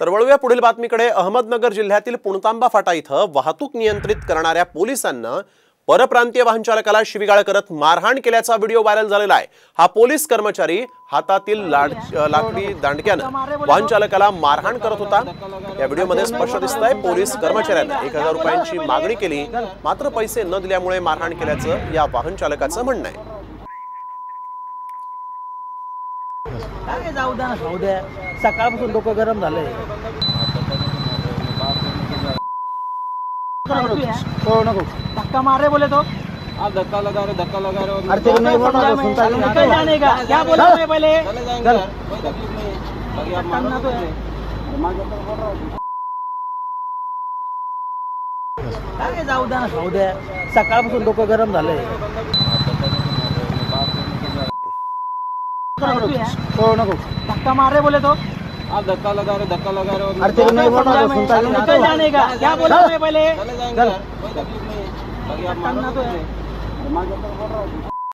तर वळूया पुढील बातमीकडे। अहमदनगर जिल्ह्यातील पुणतांबा फाटा इथं वाहतूक नियंत्रित करणाऱ्या पोलिसांना परप्रांतीय वाहन चालकाला शिवीगाळ करत मारहाण केल्याचा व्हिडिओ व्हायरल झालेला आहे। हा पोलीस कर्मचारी हातातील लाकडी दांडक्याने वाहन चालकाला मारहाण करत होता। या व्हिडिओमध्ये स्पष्ट दिसतंय पोलीस कर्मचाऱ्याने 1000 रुपयांची मागणी केली, मात्र पैसे न दिल्यामुळे मारहाण केल्याचं या वाहन चालकाचं म्हणणं आहे। काय जाऊ द्या ना, खाऊ द्या, सकाळपासून डोकं गरम झालंय। हो नको धक्का मार रहे बोले तो आप धक्का लगा रहे हो। अरे तेरे नहीं बोला तो सुनता नहीं, निकल जाने का क्या बोला मैं पहले चल कोई तकलीफ नहीं बाकी आप मारना तो है। काय जाऊ द्या ना, खाऊ द्या, सकाळपासून डोकं गरम झालंय। हो नको धक्का मार रहे बोले तो आप धक्का लगा रहे हो। अरे तेरे नहीं बोला तो सुनता नहीं, निकल जाने का क्या बोला मैं पहले चल कोई तकलीफ नहीं बाकी आप मारना तो है।